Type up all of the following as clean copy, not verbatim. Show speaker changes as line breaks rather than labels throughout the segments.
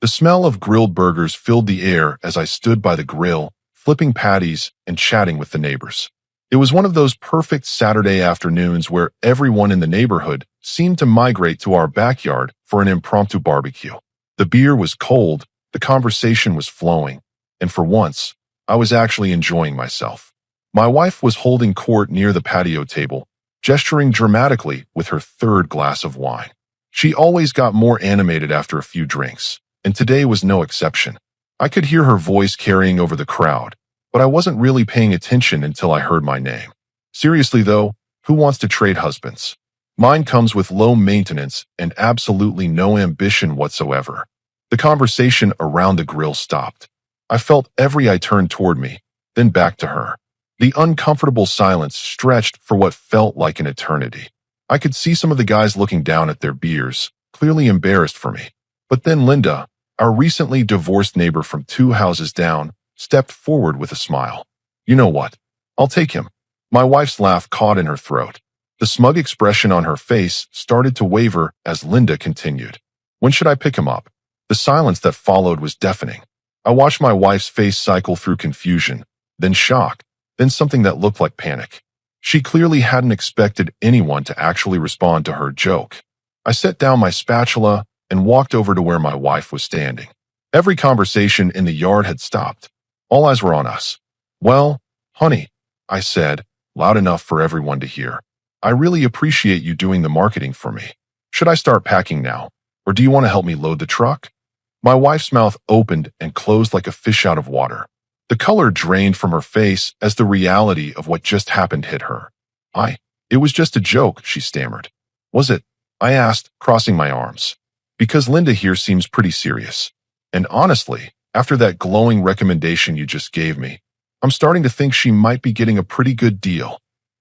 The smell of grilled burgers filled the air as I stood by the grill, flipping patties and chatting with the neighbors. It was one of those perfect Saturday afternoons where everyone in the neighborhood seemed to migrate to our backyard for an impromptu barbecue. The beer was cold, the conversation was flowing, and for once, I was actually enjoying myself. My wife was holding court near the patio table, gesturing dramatically with her third glass of wine. She always got more animated after a few drinks, and today was no exception. I could hear her voice carrying over the crowd, but I wasn't really paying attention until I heard my name. Seriously though, who wants to trade husbands? Mine comes with low maintenance and absolutely no ambition whatsoever. The conversation around the grill stopped. I felt every eye turn toward me, then back to her. The uncomfortable silence stretched for what felt like an eternity. I could see some of the guys looking down at their beers, clearly embarrassed for me. But then Linda, our recently divorced neighbor from 2 houses down, stepped forward with a smile. You know what? I'll take him. My wife's laugh caught in her throat. The smug expression on her face started to waver as Linda continued. When should I pick him up? The silence that followed was deafening. I watched my wife's face cycle through confusion, then shock, then something that looked like panic. She clearly hadn't expected anyone to actually respond to her joke. I set down my spatula and walked over to where my wife was standing. Every conversation in the yard had stopped. All eyes were on us. Well, honey, I said, loud enough for everyone to hear. I really appreciate you doing the marketing for me. Should I start packing now, or do you want to help me load the truck? My wife's mouth opened and closed like a fish out of water. The color drained from her face as the reality of what just happened hit her. It was just a joke, she stammered. Was it? I asked, crossing my arms. Because Linda here seems pretty serious. And honestly, after that glowing recommendation you just gave me, I'm starting to think she might be getting a pretty good deal.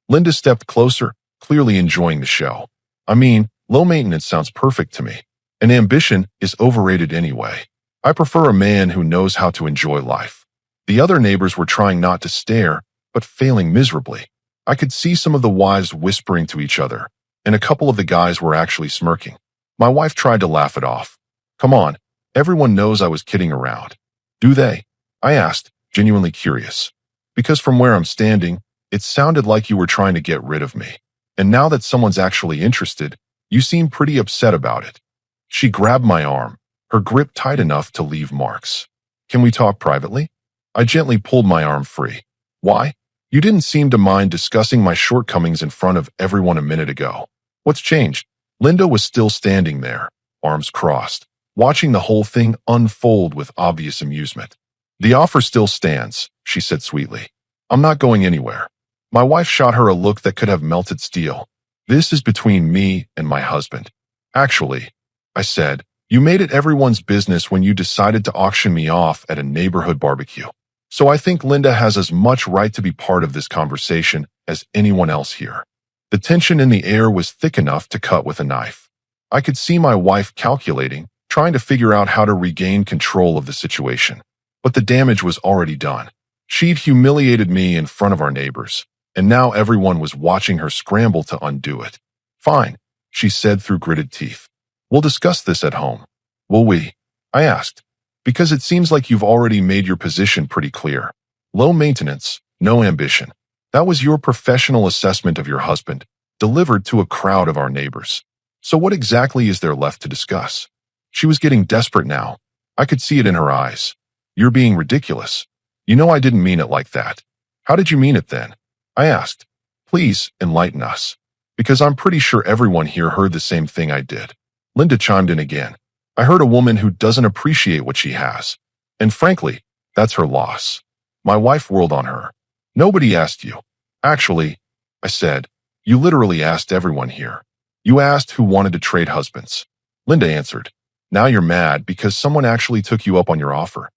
Linda stepped closer, clearly enjoying the show. I mean, low maintenance sounds perfect to me. And ambition is overrated anyway. I prefer a man who knows how to enjoy life. The other neighbors were trying not to stare, but failing miserably. I could see some of the wives whispering to each other, and a couple of the guys were actually smirking. My wife tried to laugh it off. Come on, everyone knows I was kidding around. Do they? I asked, genuinely curious. Because from where I'm standing, it sounded like you were trying to get rid of me. And now that someone's actually interested, you seem pretty upset about it. She grabbed my arm, her grip tight enough to leave marks. Can we talk privately? I gently pulled my arm free. Why? You didn't seem to mind discussing my shortcomings in front of everyone a minute ago. What's changed? Linda was still standing there, arms crossed, watching the whole thing unfold with obvious amusement. The offer still stands, she said sweetly. I'm not going anywhere. My wife shot her a look that could have melted steel. This is between me and my husband. Actually, I said, you made it everyone's business when you decided to auction me off at a neighborhood barbecue. So I think Linda has as much right to be part of this conversation as anyone else here. The tension in the air was thick enough to cut with a knife. I could see my wife calculating, trying to figure out how to regain control of the situation. But the damage was already done. She'd humiliated me in front of our neighbors, and now everyone was watching her scramble to undo it. Fine, she said through gritted teeth. We'll discuss this at home. Will we? I asked. Because it seems like you've already made your position pretty clear. Low maintenance, no ambition. That was your professional assessment of your husband, delivered to a crowd of our neighbors. So what exactly is there left to discuss? She was getting desperate now. I could see it in her eyes. You're being ridiculous. You know I didn't mean it like that. How did you mean it then? I asked. Please enlighten us. Because I'm pretty sure everyone here heard the same thing I did. Linda chimed in again. I heard a woman who doesn't appreciate what she has. And frankly, that's her loss. My wife whirled on her. Nobody asked you. Actually, I said, you literally asked everyone here. You asked who wanted to trade husbands. Linda answered. Now you're mad because someone actually took you up on your offer.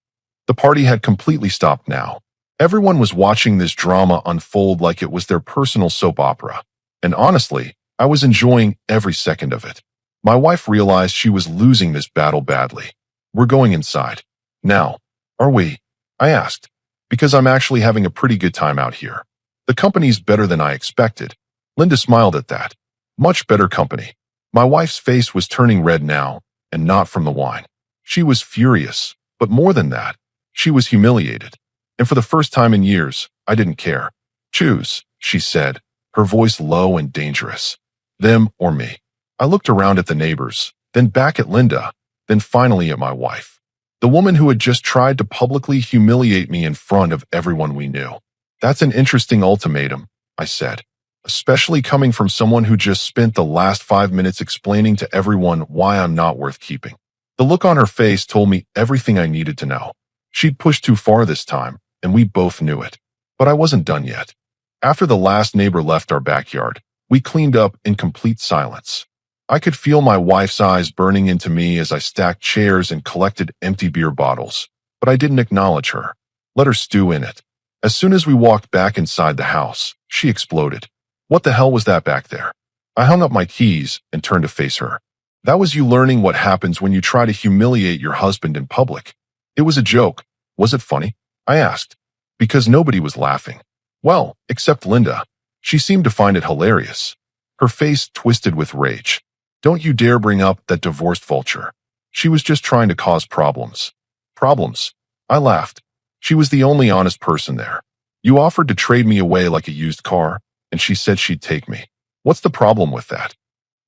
The party had completely stopped now. Everyone was watching this drama unfold like it was their personal soap opera. And honestly, I was enjoying every second of it. My wife realized she was losing this battle badly. We're going inside. Now, are we? I asked. Because I'm actually having a pretty good time out here. The company's better than I expected. Linda smiled at that. Much better company. My wife's face was turning red now, and not from the wine. She was furious, but more than that, she was humiliated. And for the first time in years, I didn't care. Choose, she said, her voice low and dangerous. Them or me. I looked around at the neighbors, then back at Linda, then finally at my wife. The woman who had just tried to publicly humiliate me in front of everyone we knew. That's an interesting ultimatum, I said, especially coming from someone who just spent the last 5 minutes explaining to everyone why I'm not worth keeping. The look on her face told me everything I needed to know. She'd pushed too far this time, and we both knew it. But I wasn't done yet. After the last neighbor left our backyard, we cleaned up in complete silence. I could feel my wife's eyes burning into me as I stacked chairs and collected empty beer bottles, but I didn't acknowledge her. Let her stew in it. As soon as we walked back inside the house, she exploded. What the hell was that back there? I hung up my keys and turned to face her. That was you learning what happens when you try to humiliate your husband in public. It was a joke. Was it funny? I asked. Because nobody was laughing. Well, except Linda. She seemed to find it hilarious. Her face twisted with rage. Don't you dare bring up that divorced vulture. She was just trying to cause problems. Problems? I laughed. She was the only honest person there. You offered to trade me away like a used car, and she said she'd take me. What's the problem with that?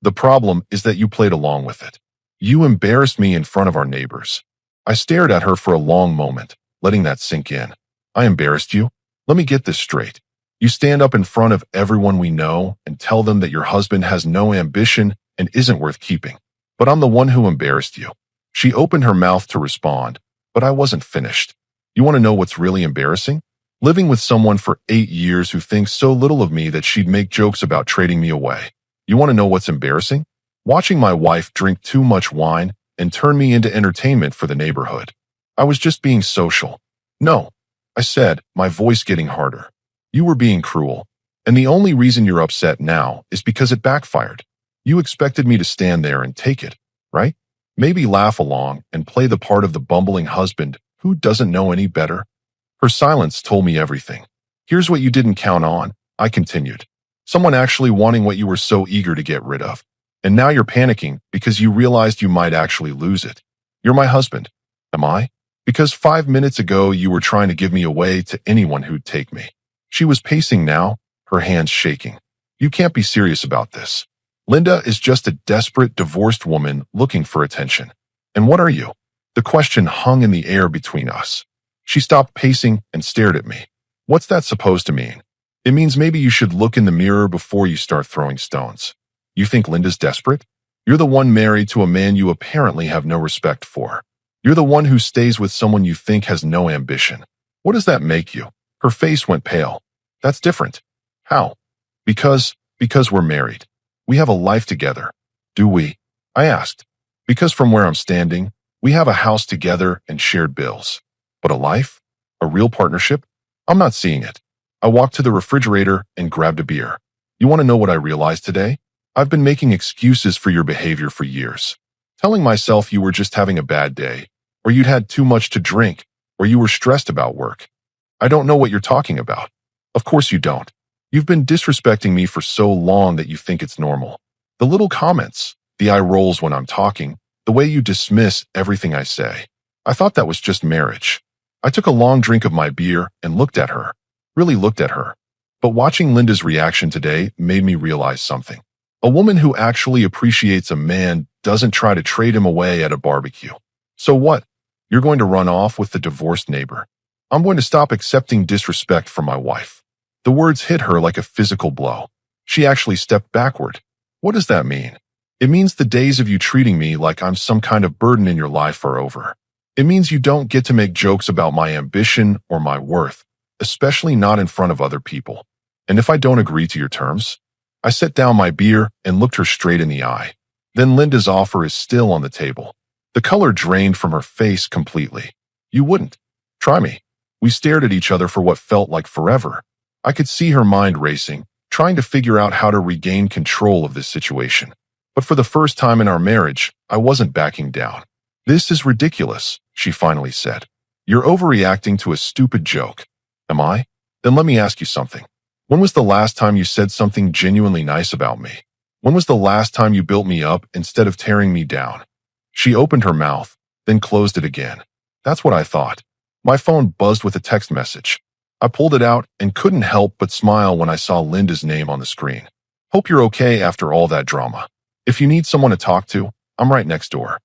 The problem is that you played along with it. You embarrassed me in front of our neighbors. I stared at her for a long moment, letting that sink in. I embarrassed you? Let me get this straight. You stand up in front of everyone we know and tell them that your husband has no ambition and isn't worth keeping. But I'm the one who embarrassed you. She opened her mouth to respond, but I wasn't finished. You want to know what's really embarrassing? Living with someone for 8 years who thinks so little of me that she'd make jokes about trading me away. You want to know what's embarrassing? Watching my wife drink too much wine and turn me into entertainment for the neighborhood. I was just being social. No, I said, my voice getting harder. You were being cruel. And the only reason you're upset now is because it backfired. You expected me to stand there and take it, right? Maybe laugh along and play the part of the bumbling husband who doesn't know any better. Her silence told me everything. Here's what you didn't count on, I continued. Someone actually wanting what you were so eager to get rid of. And now you're panicking because you realized you might actually lose it. You're my husband. Am I? Because 5 minutes ago you were trying to give me away to anyone who'd take me. She was pacing now, her hands shaking. You can't be serious about this. Linda is just a desperate, divorced woman looking for attention. And what are you? The question hung in the air between us. She stopped pacing and stared at me. What's that supposed to mean? It means maybe you should look in the mirror before you start throwing stones. You think Linda's desperate? You're the one married to a man you apparently have no respect for. You're the one who stays with someone you think has no ambition. What does that make you? Her face went pale. That's different. How? Because we're married. We have a life together. Do we? I asked. Because from where I'm standing, we have a house together and shared bills. But a life? A real partnership? I'm not seeing it. I walked to the refrigerator and grabbed a beer. You want to know what I realized today? I've been making excuses for your behavior for years. Telling myself you were just having a bad day, or you'd had too much to drink, or you were stressed about work. I don't know what you're talking about. Of course you don't. You've been disrespecting me for so long that you think it's normal. The little comments, the eye rolls when I'm talking, the way you dismiss everything I say. I thought that was just marriage. I took a long drink of my beer and looked at her, really looked at her. But watching Linda's reaction today made me realize something. A woman who actually appreciates a man doesn't try to trade him away at a barbecue. So what? You're going to run off with the divorced neighbor. I'm going to stop accepting disrespect from my wife. The words hit her like a physical blow. She actually stepped backward. What does that mean? It means the days of you treating me like I'm some kind of burden in your life are over. It means you don't get to make jokes about my ambition or my worth, especially not in front of other people. And if I don't agree to your terms? I set down my beer and looked her straight in the eye. Then Linda's offer is still on the table. The color drained from her face completely. You wouldn't. Try me. We stared at each other for what felt like forever. I could see her mind racing, trying to figure out how to regain control of this situation. But for the first time in our marriage, I wasn't backing down. This is ridiculous, she finally said. You're overreacting to a stupid joke. Am I? Then let me ask you something. When was the last time you said something genuinely nice about me? When was the last time you built me up instead of tearing me down? She opened her mouth, then closed it again. That's what I thought. My phone buzzed with a text message. I pulled it out and couldn't help but smile when I saw Linda's name on the screen. Hope you're okay after all that drama. If you need someone to talk to, I'm right next door.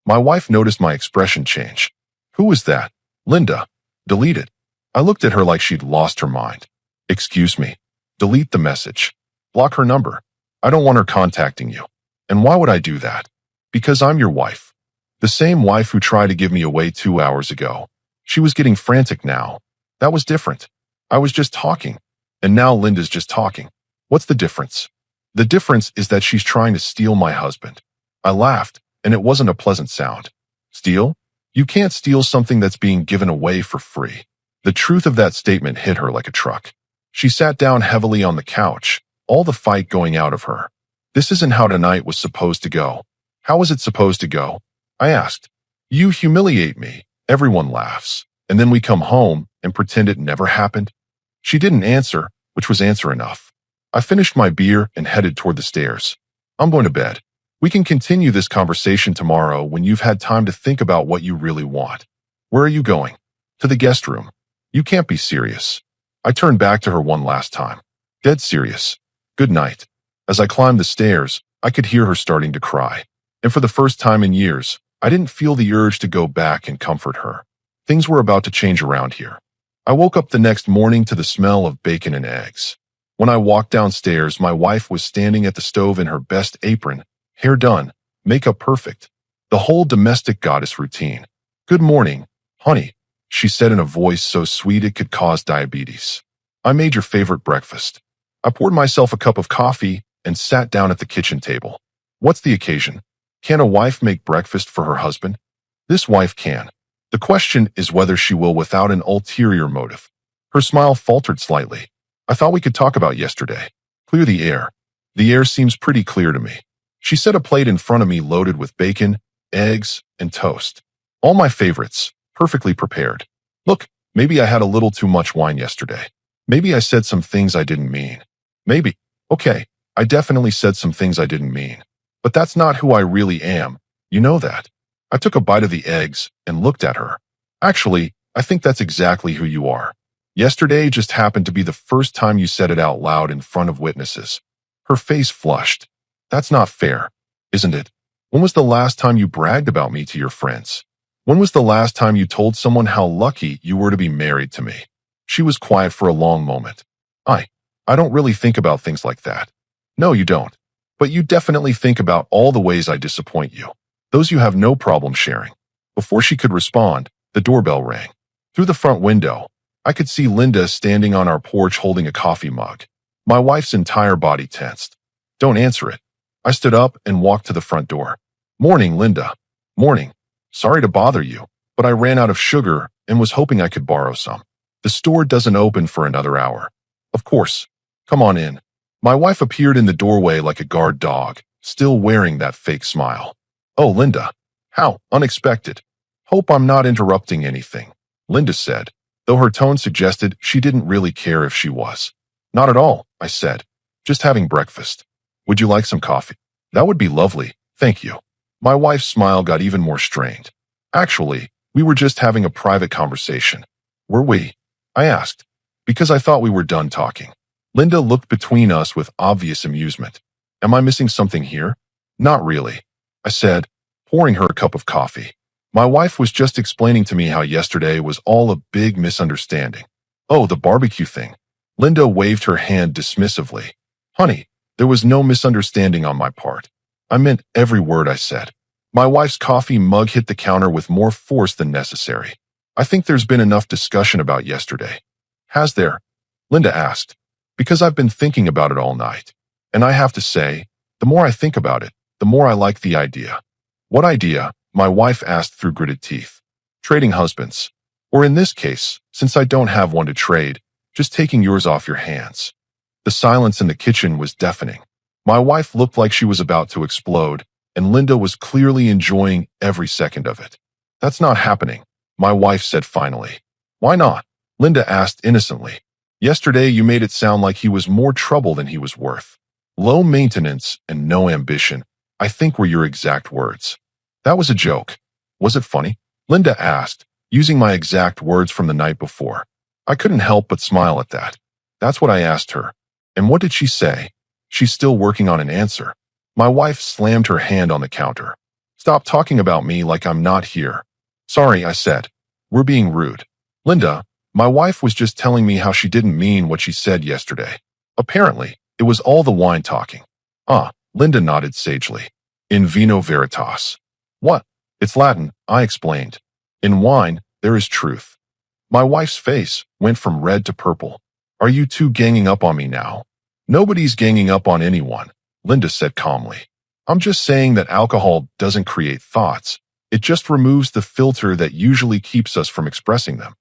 My wife noticed my expression change. Who was that? Linda. Delete it. I looked at her like she'd lost her mind. Excuse me. Delete the message. Block her number. I don't want her contacting you. And why would I do that? Because I'm your wife. The same wife who tried to give me away 2 hours ago. She was getting frantic now. That was different. I was just talking. And now Linda's just talking. What's the difference? The difference is that she's trying to steal my husband. I laughed, and it wasn't a pleasant sound. Steal? You can't steal something that's being given away for free. The truth of that statement hit her like a truck. She sat down heavily on the couch, all the fight going out of her. This isn't how tonight was supposed to go. How was it supposed to go? I asked. You humiliate me. Everyone laughs. And then we come home and pretend it never happened. She didn't answer, which was answer enough. I finished my beer and headed toward the stairs. I'm going to bed. We can continue this conversation tomorrow when you've had time to think about what you really want. Where are you going? To the guest room. You can't be serious. I turned back to her one last time. Dead serious. Good night. As I climbed the stairs, I could hear her starting to cry. And for the first time in years, I didn't feel the urge to go back and comfort her. Things were about to change around here. I woke up the next morning to the smell of bacon and eggs. When I walked downstairs, my wife was standing at the stove in her best apron, hair done, makeup perfect. The whole domestic goddess routine. Good morning, honey, she said in a voice so sweet it could cause diabetes. I made your favorite breakfast. I poured myself a cup of coffee and sat down at the kitchen table. What's the occasion? Can a wife make breakfast for her husband? This wife can. The question is whether she will without an ulterior motive. Her smile faltered slightly. I thought we could talk about yesterday. Clear the air. The air seems pretty clear to me. She set a plate in front of me loaded with bacon, eggs, and toast. All my favorites, perfectly prepared. Look, maybe I had a little too much wine yesterday. Maybe I said some things I didn't mean. Maybe. Okay, I definitely said some things I didn't mean. But that's not who I really am. You know that. I took a bite of the eggs and looked at her. Actually, I think that's exactly who you are. Yesterday just happened to be the first time you said it out loud in front of witnesses. Her face flushed. That's not fair, isn't it? When was the last time you bragged about me to your friends? When was the last time you told someone how lucky you were to be married to me? She was quiet for a long moment. I don't really think about things like that. No, you don't. But you definitely think about all the ways I disappoint you. Those you have no problem sharing. Before she could respond, the doorbell rang. Through the front window, I could see Linda standing on our porch holding a coffee mug. My wife's entire body tensed. Don't answer it. I stood up and walked to the front door. Morning, Linda. Morning. Sorry to bother you, but I ran out of sugar and was hoping I could borrow some. The store doesn't open for another hour. Of course. Come on in. My wife appeared in the doorway like a guard dog, still wearing that fake smile. Oh, Linda. How unexpected. Hope I'm not interrupting anything, Linda said, though her tone suggested she didn't really care if she was. Not at all, I said. Just having breakfast. Would you like some coffee? That would be lovely, thank you. My wife's smile got even more strained. Actually, we were just having a private conversation. Were we? I asked, because I thought we were done talking. Linda looked between us with obvious amusement. Am I missing something here? Not really, I said, pouring her a cup of coffee. My wife was just explaining to me how yesterday was all a big misunderstanding. Oh, the barbecue thing. Linda waved her hand dismissively. Honey, there was no misunderstanding on my part. I meant every word I said. My wife's coffee mug hit the counter with more force than necessary. I think there's been enough discussion about yesterday. Has there? Linda asked. Because I've been thinking about it all night. And I have to say, the more I think about it, the more I like the idea. What idea? My wife asked through gritted teeth. Trading husbands. Or in this case, since I don't have one to trade, just taking yours off your hands. The silence in the kitchen was deafening. My wife looked like she was about to explode, and Linda was clearly enjoying every second of it. That's not happening, my wife said finally. Why not? Linda asked innocently. Yesterday you made it sound like he was more trouble than he was worth. Low maintenance and no ambition, I think were your exact words. That was a joke. Was it funny? Linda asked, using my exact words from the night before. I couldn't help but smile at that. That's what I asked her. And what did she say? She's still working on an answer. My wife slammed her hand on the counter. Stop talking about me like I'm not here. Sorry, I said. We're being rude. Linda, my wife was just telling me how she didn't mean what she said yesterday. Apparently, it was all the wine talking. Ah, Linda nodded sagely. In vino veritas. What? It's Latin, I explained. In wine, there is truth. My wife's face went from red to purple. Are you two ganging up on me now? Nobody's ganging up on anyone, Linda said calmly. I'm just saying that alcohol doesn't create thoughts. It just removes the filter that usually keeps us from expressing them.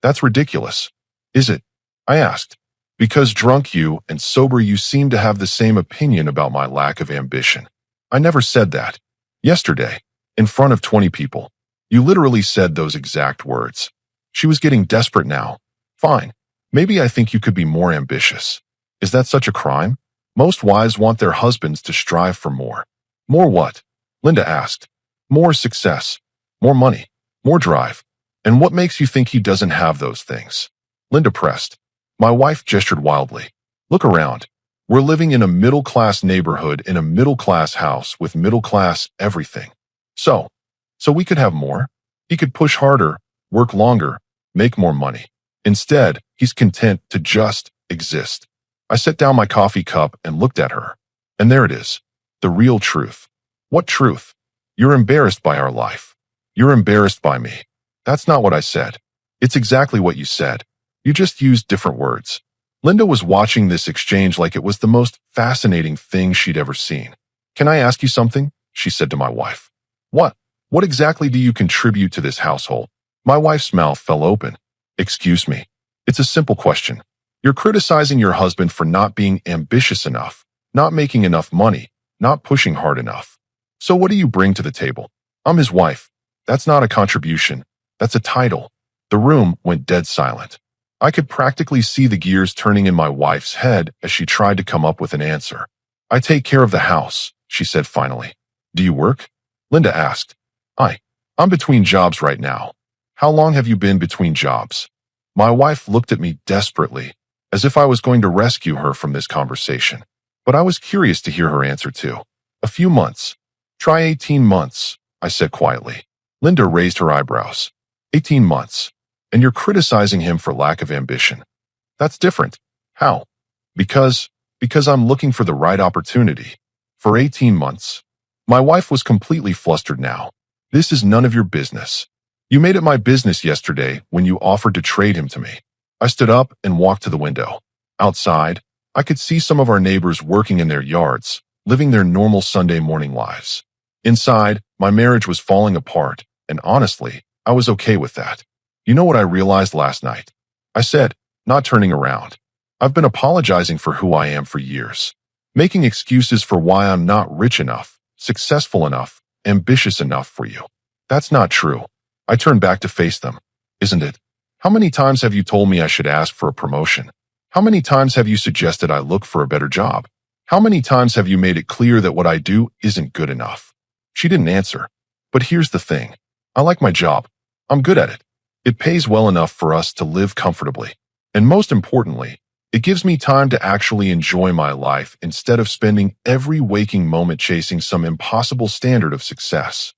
That's ridiculous. Is it? I asked. Because drunk you and sober you seem to have the same opinion about my lack of ambition. I never said that. Yesterday, in front of 20 people, you literally said those exact words. She was getting desperate now. Fine. Maybe I think you could be more ambitious. Is that such a crime? Most wives want their husbands to strive for more. More what? Linda asked. More success. More money. More drive. And what makes you think he doesn't have those things? Linda pressed. My wife gestured wildly. Look around. We're living in a middle-class neighborhood in a middle-class house with middle-class everything. So we could have more. He could push harder, work longer, make more money. Instead, he's content to just exist. I set down my coffee cup and looked at her. And there it is. The real truth. What truth? You're embarrassed by our life. You're embarrassed by me. That's not what I said. It's exactly what you said. You just used different words. Linda was watching this exchange like it was the most fascinating thing she'd ever seen. Can I ask you something? She said to my wife. What? What exactly do you contribute to this household? My wife's mouth fell open. Excuse me. It's a simple question. You're criticizing your husband for not being ambitious enough, not making enough money, not pushing hard enough. So what do you bring to the table? I'm his wife. That's not a contribution. That's a title. The room went dead silent. I could practically see the gears turning in my wife's head as she tried to come up with an answer. I take care of the house, she said finally. Do you work? Linda asked. I'm between jobs right now. How long have you been between jobs? My wife looked at me desperately, as if I was going to rescue her from this conversation. But I was curious to hear her answer too. A few months. Try 18 months, I said quietly. Linda raised her eyebrows. 18 months. And you're criticizing him for lack of ambition. That's different. How? Because I'm looking for the right opportunity. For 18 months. My wife was completely flustered now. This is none of your business. You made it my business yesterday when you offered to trade him to me. I stood up and walked to the window. Outside, I could see some of our neighbors working in their yards, living their normal Sunday morning lives. Inside, my marriage was falling apart, and honestly, I was okay with that. You know what I realized last night? I said, not turning around. I've been apologizing for who I am for years, making excuses for why I'm not rich enough, successful enough, ambitious enough for you. That's not true. I turned back to face them. Isn't it? How many times have you told me I should ask for a promotion? How many times have you suggested I look for a better job? How many times have you made it clear that what I do isn't good enough? She didn't answer. But here's the thing. I like my job. I'm good at it. It pays well enough for us to live comfortably. And most importantly, it gives me time to actually enjoy my life instead of spending every waking moment chasing some impossible standard of success.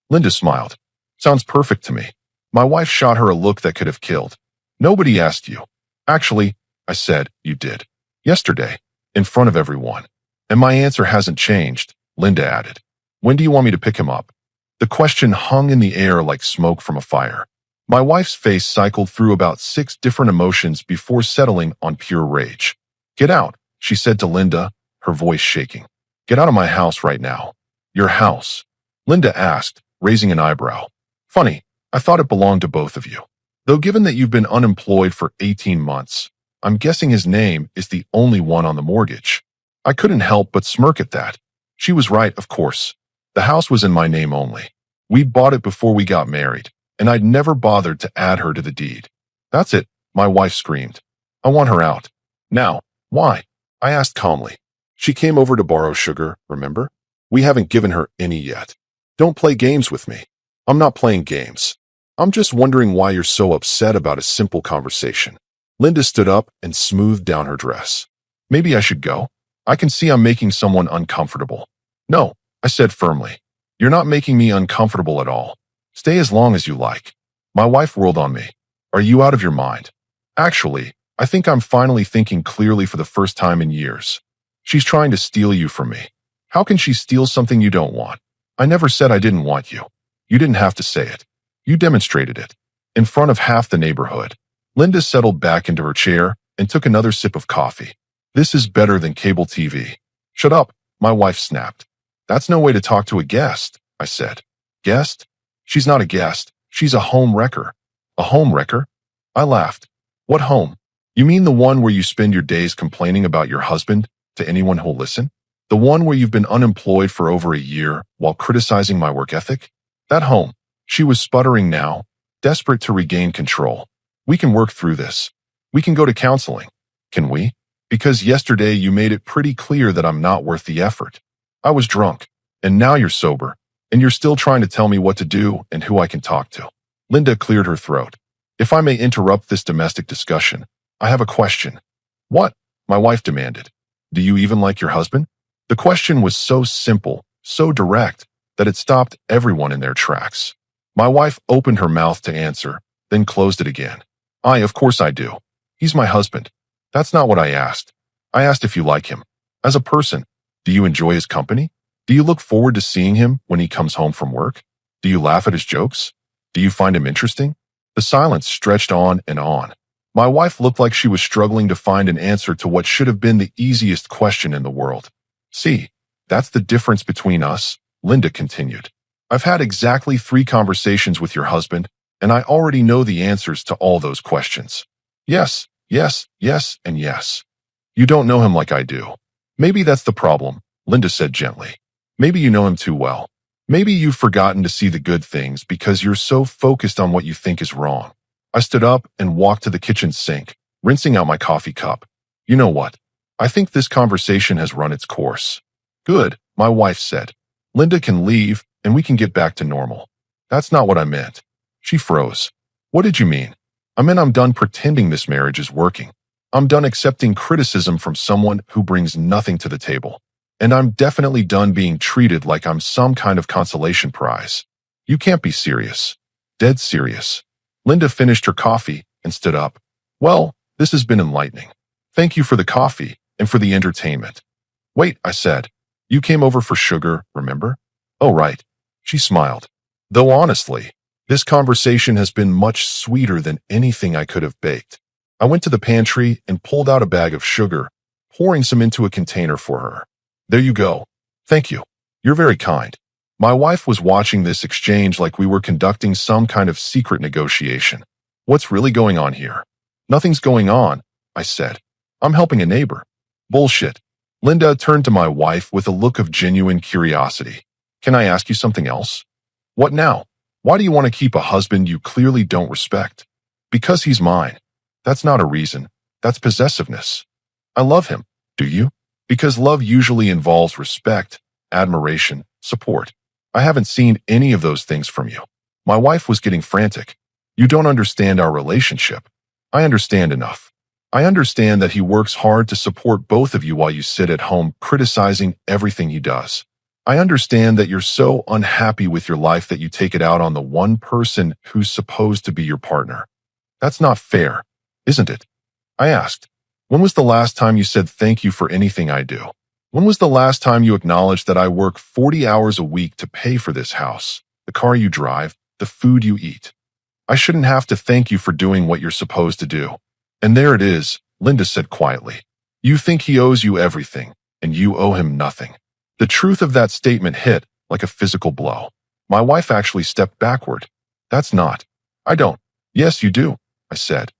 Linda smiled. Sounds perfect to me. My wife shot her a look that could have killed. Nobody asked you. Actually, I said, you did. Yesterday, in front of everyone. And my answer hasn't changed, Linda added. When do you want me to pick him up? The question hung in the air like smoke from a fire. My wife's face cycled through about 6 different emotions before settling on pure rage. Get out, she said to Linda, her voice shaking. Get out of my house right now. Your house? Linda asked, raising an eyebrow. Funny, I thought it belonged to both of you. Though given that you've been unemployed for 18 months, I'm guessing his name is the only one on the mortgage. I couldn't help but smirk at that. She was right, of course. The house was in my name only. We'd bought it before we got married, and I'd never bothered to add her to the deed. That's it, my wife screamed. I want her out. Now, why? I asked calmly. She came over to borrow sugar, remember? We haven't given her any yet. Don't play games with me. I'm not playing games. I'm just wondering why you're so upset about a simple conversation. Linda stood up and smoothed down her dress. Maybe I should go? I can see I'm making someone uncomfortable. No, I said firmly. You're not making me uncomfortable at all. Stay as long as you like. My wife whirled on me. Are you out of your mind? Actually, I think I'm finally thinking clearly for the first time in years. She's trying to steal you from me. How can she steal something you don't want? I never said I didn't want you. You didn't have to say it. You demonstrated it. In front of half the neighborhood. Linda settled back into her chair and took another sip of coffee. This is better than cable TV. Shut up, my wife snapped. That's no way to talk to a guest, I said. Guest? She's not a guest. She's a home wrecker. A home wrecker? I laughed. What home? You mean the one where you spend your days complaining about your husband to anyone who'll listen? The one where you've been unemployed for over a year while criticizing my work ethic? That home. She was sputtering now, desperate to regain control. We can work through this. We can go to counseling. Can we? Because yesterday you made it pretty clear that I'm not worth the effort. I was drunk, and now you're sober, and you're still trying to tell me what to do and who I can talk to. Linda cleared her throat. If I may interrupt this domestic discussion, I have a question. What? My wife demanded. Do you even like your husband? The question was so simple, so direct, that it stopped everyone in their tracks. My wife opened her mouth to answer, then closed it again. Of course I do. He's my husband. That's not what I asked. I asked if you like him. As a person, do you enjoy his company? Do you look forward to seeing him when he comes home from work? Do you laugh at his jokes? Do you find him interesting? The silence stretched on and on. My wife looked like she was struggling to find an answer to what should have been the easiest question in the world. See, that's the difference between us, Linda continued. I've had exactly 3 conversations with your husband, and I already know the answers to all those questions. Yes, yes, yes, and yes. You don't know him like I do. Maybe that's the problem, Linda said gently. Maybe you know him too well. Maybe you've forgotten to see the good things because you're so focused on what you think is wrong. I stood up and walked to the kitchen sink, rinsing out my coffee cup. You know what? I think this conversation has run its course. Good, my wife said. Linda can leave and we can get back to normal. That's not what I meant. She froze. What did you mean? I meant I'm done pretending this marriage is working. I'm done accepting criticism from someone who brings nothing to the table. And I'm definitely done being treated like I'm some kind of consolation prize. You can't be serious. Dead serious. Linda finished her coffee and stood up. Well, this has been enlightening. Thank you for the coffee and for the entertainment. Wait, I said. You came over for sugar, remember? Oh, right. She smiled. Though honestly, this conversation has been much sweeter than anything I could have baked. I went to the pantry and pulled out a bag of sugar, pouring some into a container for her. There you go. Thank you. You're very kind. My wife was watching this exchange like we were conducting some kind of secret negotiation. What's really going on here? Nothing's going on, I said. I'm helping a neighbor. Bullshit. Linda turned to my wife with a look of genuine curiosity. Can I ask you something else? What now? Why do you want to keep a husband you clearly don't respect? Because he's mine. That's not a reason. That's possessiveness. I love him. Do you? Because love usually involves respect, admiration, support. I haven't seen any of those things from you. My wife was getting frantic. You don't understand our relationship. I understand enough. I understand that he works hard to support both of you while you sit at home criticizing everything he does. I understand that you're so unhappy with your life that you take it out on the one person who's supposed to be your partner. That's not fair, isn't it? I asked. When was the last time you said thank you for anything I do? When was the last time you acknowledged that I work 40 hours a week to pay for this house, the car you drive, the food you eat? I shouldn't have to thank you for doing what you're supposed to do. And there it is, Linda said quietly. You think he owes you everything, and you owe him nothing. The truth of that statement hit like a physical blow. My wife actually stepped backward. That's not. I don't. Yes, you do, I said.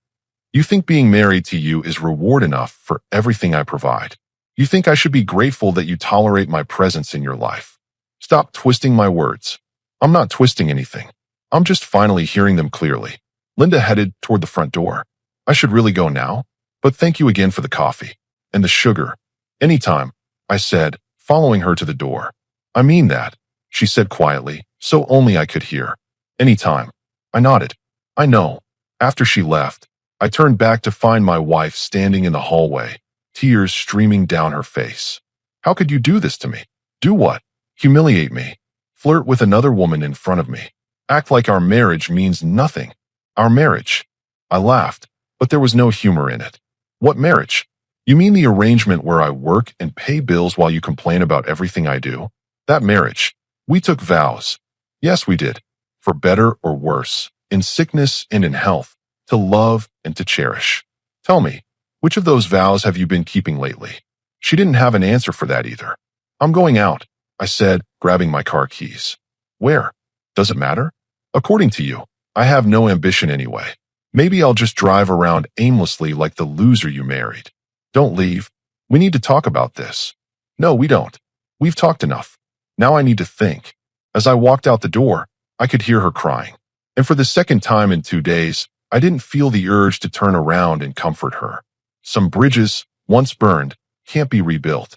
You think being married to you is reward enough for everything I provide. You think I should be grateful that you tolerate my presence in your life. Stop twisting my words. I'm not twisting anything. I'm just finally hearing them clearly. Linda headed toward the front door. I should really go now, but thank you again for the coffee and the sugar. Anytime, I said, following her to the door. I mean that, she said quietly, so only I could hear. Anytime. I nodded. I know. After she left, I turned back to find my wife standing in the hallway, tears streaming down her face. How could you do this to me? Do what? Humiliate me. Flirt with another woman in front of me. Act like our marriage means nothing. Our marriage. I laughed, but there was no humor in it. What marriage? You mean the arrangement where I work and pay bills while you complain about everything I do? That marriage. We took vows. Yes, we did. For better or worse, in sickness and in health, to love and to cherish. Tell me, which of those vows have you been keeping lately? She didn't have an answer for that either. I'm going out, I said, grabbing my car keys. Where? Does it matter? According to you, I have no ambition anyway. Maybe I'll just drive around aimlessly like the loser you married. Don't leave. We need to talk about this. No, we don't. We've talked enough. Now I need to think. As I walked out the door, I could hear her crying. And for the second time in 2 days, I didn't feel the urge to turn around and comfort her. Some bridges, once burned, can't be rebuilt.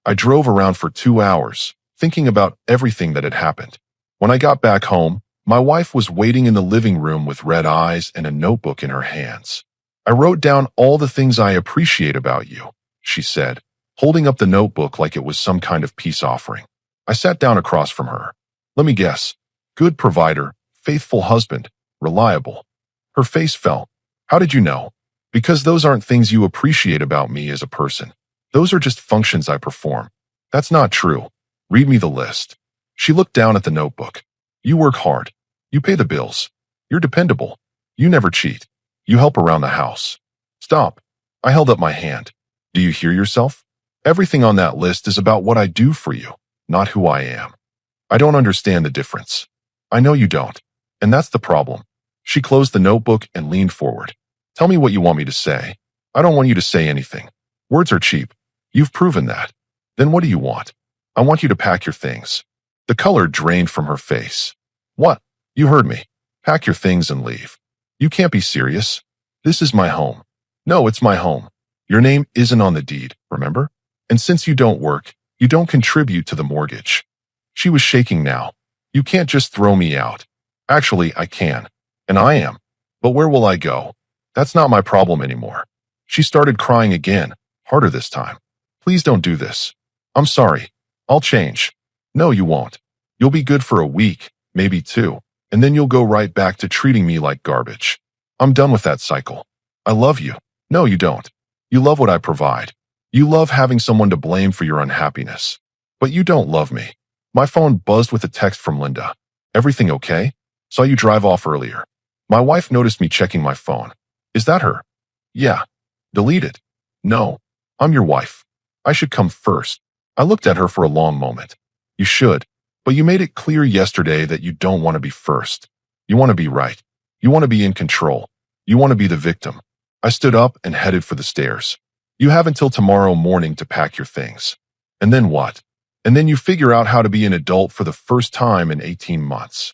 I drove around for 2 hours, thinking about everything that had happened. When I got back home, my wife was waiting in the living room with red eyes and a notebook in her hands. I wrote down all the things I appreciate about you, she said, holding up the notebook like it was some kind of peace offering. I sat down across from her. Let me guess. Good provider, faithful husband, reliable. Her face fell. How did you know? Because those aren't things you appreciate about me as a person. Those are just functions I perform. That's not true. Read me the list. She looked down at the notebook. You work hard. You pay the bills. You're dependable. You never cheat. You help around the house. Stop. I held up my hand. Do you hear yourself? Everything on that list is about what I do for you, not who I am. I don't understand the difference. I know you don't. And that's the problem. She closed the notebook and leaned forward. Tell me what you want me to say. I don't want you to say anything. Words are cheap. You've proven that. Then what do you want? I want you to pack your things. The color drained from her face. What? You heard me. Pack your things and leave. You can't be serious. This is my home. No, it's my home. Your name isn't on the deed, remember? And since you don't work, you don't contribute to the mortgage. She was shaking now. You can't just throw me out. Actually, I can. And I am. But where will I go? That's not my problem anymore. She started crying again, harder this time. Please don't do this. I'm sorry. I'll change. No, you won't. You'll be good for a week, maybe 2, and then you'll go right back to treating me like garbage. I'm done with that cycle. I love you. No, you don't. You love what I provide. You love having someone to blame for your unhappiness. But you don't love me. My phone buzzed with a text from Linda. Everything okay? Saw you drive off earlier. My wife noticed me checking my phone. Is that her? Yeah. Delete it. No. I'm your wife. I should come first. I looked at her for a long moment. You should. But you made it clear yesterday that you don't want to be first. You want to be right. You want to be in control. You want to be the victim. I stood up and headed for the stairs. You have until tomorrow morning to pack your things. And then what? And then you figure out how to be an adult for the first time in 18 months.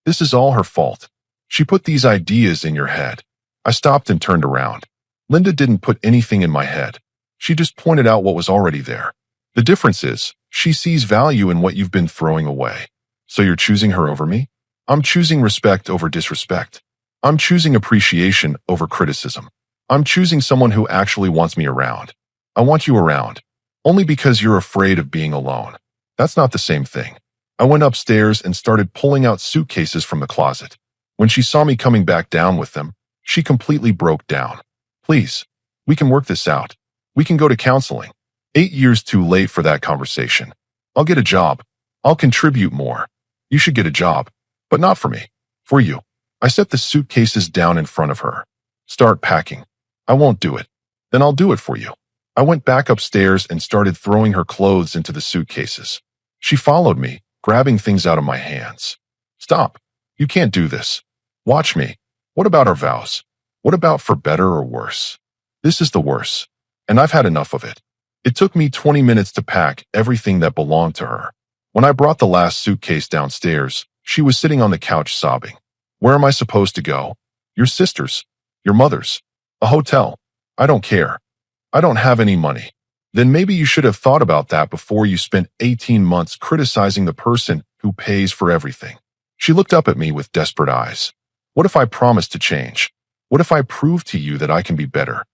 This is all her fault. She put these ideas in your head. I stopped and turned around. Linda didn't put anything in my head. She just pointed out what was already there. The difference is, she sees value in what you've been throwing away. So you're choosing her over me? I'm choosing respect over disrespect. I'm choosing appreciation over criticism. I'm choosing someone who actually wants me around. I want you around. Only because you're afraid of being alone. That's not the same thing. I went upstairs and started pulling out suitcases from the closet. When she saw me coming back down with them, she completely broke down. Please, we can work this out. We can go to counseling. 8 years too late for that conversation. I'll get a job. I'll contribute more. You should get a job. But not for me. For you. I set the suitcases down in front of her. Start packing. I won't do it. Then I'll do it for you. I went back upstairs and started throwing her clothes into the suitcases. She followed me, grabbing things out of my hands. Stop. You can't do this. Watch me. What about our vows? What about for better or worse? This is the worse. And I've had enough of it. It took me 20 minutes to pack everything that belonged to her. When I brought the last suitcase downstairs, she was sitting on the couch sobbing. Where am I supposed to go? Your sister's. Your mother's. A hotel. I don't care. I don't have any money. Then maybe you should have thought about that before you spent 18 months criticizing the person who pays for everything. She looked up at me with desperate eyes. What if I promise to change? What if I prove to you that I can be better?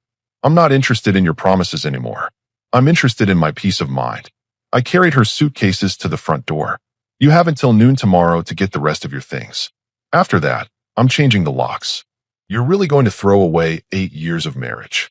I'm not interested in your promises anymore. I'm interested in my peace of mind. I carried her suitcases to the front door. You have until noon tomorrow to get the rest of your things. After that, I'm changing the locks. You're really going to throw away 8 years of marriage.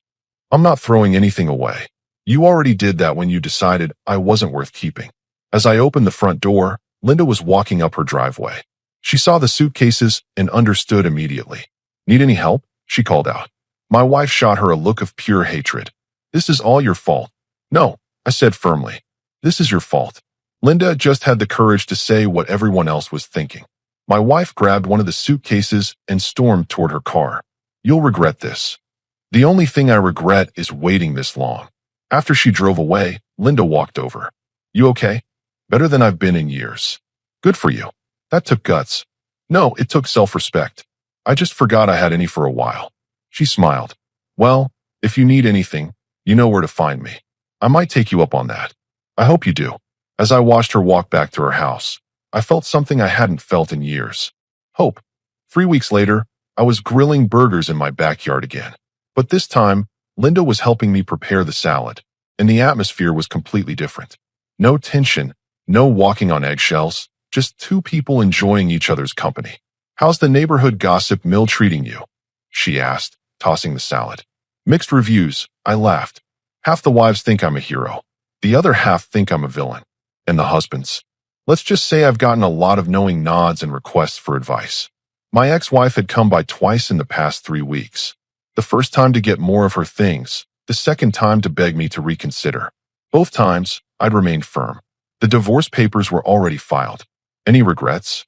I'm not throwing anything away. You already did that when you decided I wasn't worth keeping. As I opened the front door, Linda was walking up her driveway. She saw the suitcases and understood immediately. Need any help? She called out. My wife shot her a look of pure hatred. This is all your fault. No, I said firmly. This is your fault. Linda just had the courage to say what everyone else was thinking. My wife grabbed one of the suitcases and stormed toward her car. You'll regret this. The only thing I regret is waiting this long. After she drove away, Linda walked over. You okay? Better than I've been in years. Good for you. That took guts. No, it took self-respect. I just forgot I had any for a while. She smiled. Well, if you need anything, you know where to find me. I might take you up on that. I hope you do. As I watched her walk back to her house, I felt something I hadn't felt in years. Hope. 3 weeks later, I was grilling burgers in my backyard again. But this time, Linda was helping me prepare the salad, and the atmosphere was completely different. No tension, no walking on eggshells, just two people enjoying each other's company. How's the neighborhood gossip mill treating you? She asked, tossing the salad. Mixed reviews, I laughed. Half the wives think I'm a hero. The other half think I'm a villain. And the husbands? Let's just say I've gotten a lot of knowing nods and requests for advice. My ex-wife had come by twice in the past 3 weeks. The first time to get more of her things, the second time to beg me to reconsider. Both times, I'd remained firm. The divorce papers were already filed. Any regrets?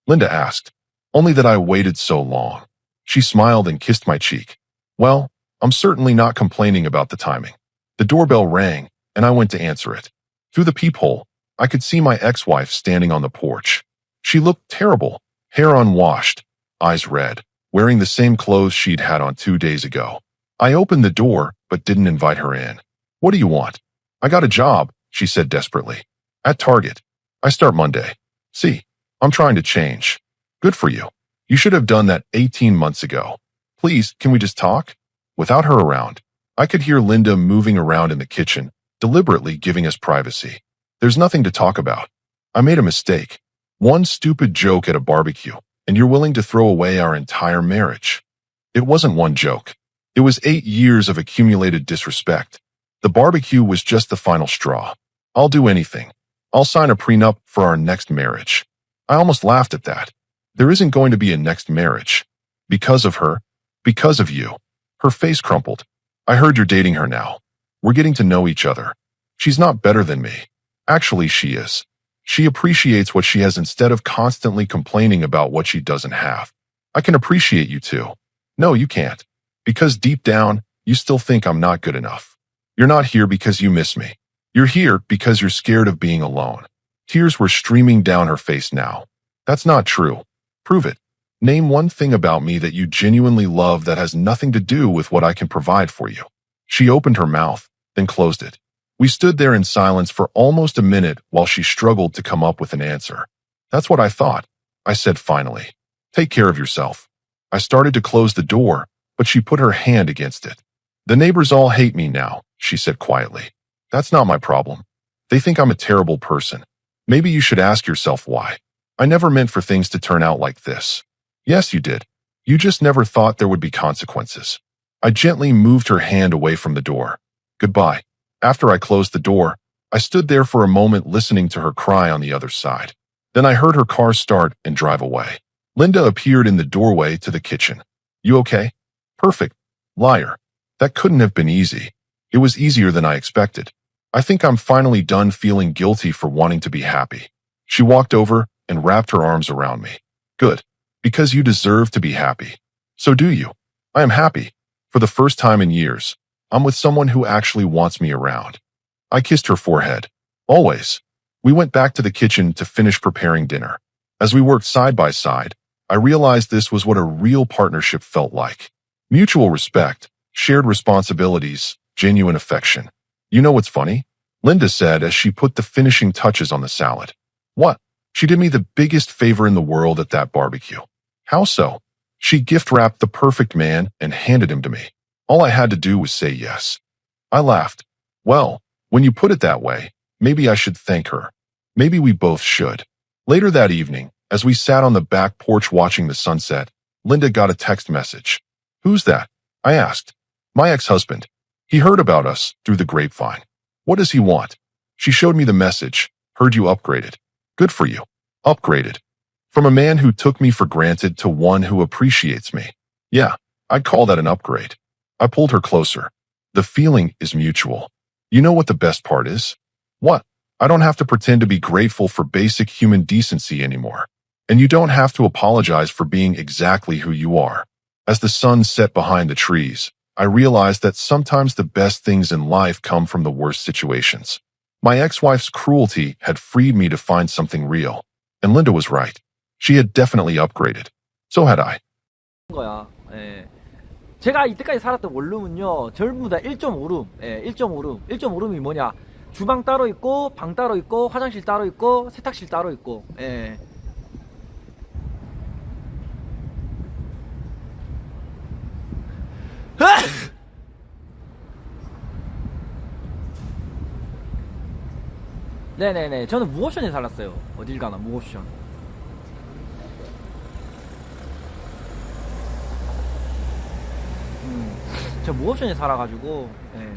Linda asked. Only that I waited so long. She smiled and kissed my cheek. Well, I'm certainly not complaining about the timing. The doorbell rang, and I went to answer it. Through the peephole, I could see my ex-wife standing on the porch. She looked terrible, hair unwashed, eyes red, wearing the same clothes she'd had on 2 days ago. I opened the door, but didn't invite her in. What do you want? I got a job, she said desperately. At Target. I start Monday. See, I'm trying to change. Good for you. You should have done that 18 months ago. Please, can we just talk? Without her around, I could hear Linda moving around in the kitchen, deliberately giving us privacy. There's nothing to talk about. I made a mistake. One stupid joke at a barbecue, and you're willing to throw away our entire marriage. It wasn't one joke. It was 8 years of accumulated disrespect. The barbecue was just the final straw. I'll do anything. I'll sign a prenup for our next marriage. I almost laughed at that. There isn't going to be a next marriage. Because of her. Because of you. Her face crumpled. I heard you're dating her now. We're getting to know each other. She's not better than me. Actually, she is. She appreciates what she has instead of constantly complaining about what she doesn't have. I can appreciate you too. No, you can't. Because deep down, you still think I'm not good enough. You're not here because you miss me. You're here because you're scared of being alone. Tears were streaming down her face now. That's not true. Prove it. Name one thing about me that you genuinely love that has nothing to do with what I can provide for you. She opened her mouth, then closed it. We stood there in silence for almost a minute while she struggled to come up with an answer. That's what I thought, I said finally. Take care of yourself. I started to close the door, but she put her hand against it. The neighbors all hate me now, she said quietly. That's not my problem. They think I'm a terrible person. Maybe you should ask yourself why. I never meant for things to turn out like this. Yes, you did. You just never thought there would be consequences. I gently moved her hand away from the door. Goodbye. After I closed the door, I stood there for a moment listening to her cry on the other side. Then I heard her car start and drive away. Linda appeared in the doorway to the kitchen. You okay? Perfect. Liar. That couldn't have been easy. It was easier than I expected. I think I'm finally done feeling guilty for wanting to be happy. She walked over and wrapped her arms around me. Good. Because you deserve to be happy. So do you. I am happy. For the first time in years, I'm with someone who actually wants me around. I kissed her forehead. Always. We went back to the kitchen to finish preparing dinner. As we worked side by side, I realized this was what a real partnership felt like. Mutual respect, shared responsibilities, genuine affection. You know what's funny? Linda said as she put the finishing touches on the salad. What? She did me the biggest favor in the world at that barbecue. How so? She gift wrapped the perfect man and handed him to me. All I had to do was say yes. I laughed. Well, when you put it that way, maybe I should thank her. Maybe we both should. Later that evening, as we sat on the back porch watching the sunset, Linda got a text message. Who's that? I asked. My ex-husband. He heard about us through the grapevine. What does he want? She showed me the message. Heard you upgraded. Good for you. Upgraded. From a man who took me for granted to one who appreciates me. Yeah, I'd call that an upgrade. I pulled her closer. The feeling is mutual. You know what the best part is? What? I don't have to pretend to be grateful for basic human decency anymore. And you don't have to apologize for being exactly who you are. As the sun set behind the trees, I realized that sometimes the best things in life come from the worst situations. My ex-wife's cruelty had freed me to find something real. And Linda was right. She had definitely upgraded. So had I.
거야. 예. 제가 이때까지 살았던 원룸은요, 전부 다 1.5룸. 예, 1.5룸. 1.5룸이 뭐냐? 주방 따로 있고, 방 따로 있고, 화장실 따로 있고, 세탁실 따로 있고. 예. 네네네. 저는 무옵션에 살았어요. 어딜 가나, 무옵션. 저 무옵션에 살아가지고, 예.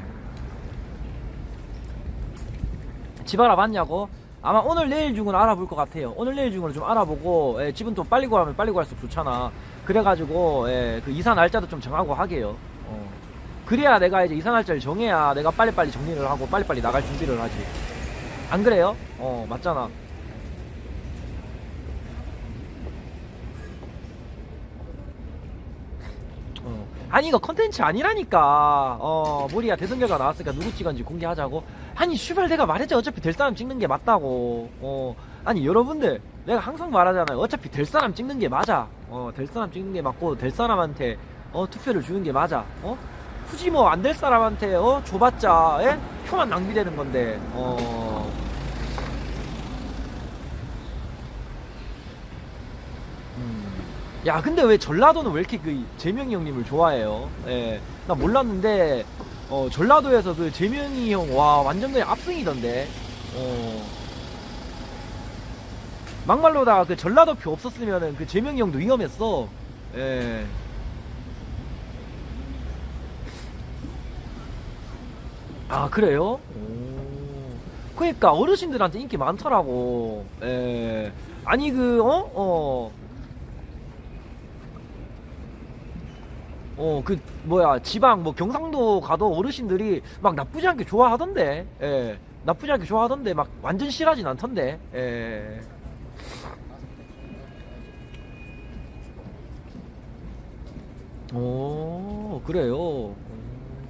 집 알아봤냐고? 아마 오늘 내일 중은 알아볼 것 같아요. 오늘 내일 중으로 좀 알아보고, 예, 집은 또 빨리 구하면 빨리 구할수록 좋잖아. 그래가지고, 예, 그 이사 날짜도 좀 정하고 하게요. 그래야 내가 이제 이사 날짜를 정해야 내가 빨리빨리 정리를 하고 빨리빨리 나갈 준비를 하지. 안 그래요? 맞잖아. 아니 이거 컨텐츠 아니라니까. 뭐리야, 대선 결과 나왔으니까 누구 찍었는지 공개하자고. 아니 슈발, 내가 말했지, 어차피 될 사람 찍는 게 맞다고. 아니 여러분들, 내가 항상 말하잖아요. 어차피 될 사람 찍는 게 맞아. 될 사람 찍는 게 맞고, 될 사람한테 투표를 주는 게 맞아. 굳이 뭐 안 될 사람한테 줘봤자, 예? 표만 낭비되는 건데. 야, 근데 왜 전라도는 왜 이렇게 그 재명이 형님을 좋아해요? 예, 나 몰랐는데, 전라도에서 그 재명이 형, 와, 완전 그냥 압승이던데. 막말로다가 그 전라도 표 없었으면은 그 재명이 형도 위험했어. 예. 아, 그래요? 그니까 어르신들한테 인기 많더라고. 예. 아니 그 뭐야, 지방 뭐 경상도 가도 어르신들이 막 나쁘지 않게 좋아하던데. 예. 나쁘지 않게 좋아하던데 막 완전 싫어하진 않던데. 예. 오, 그래요.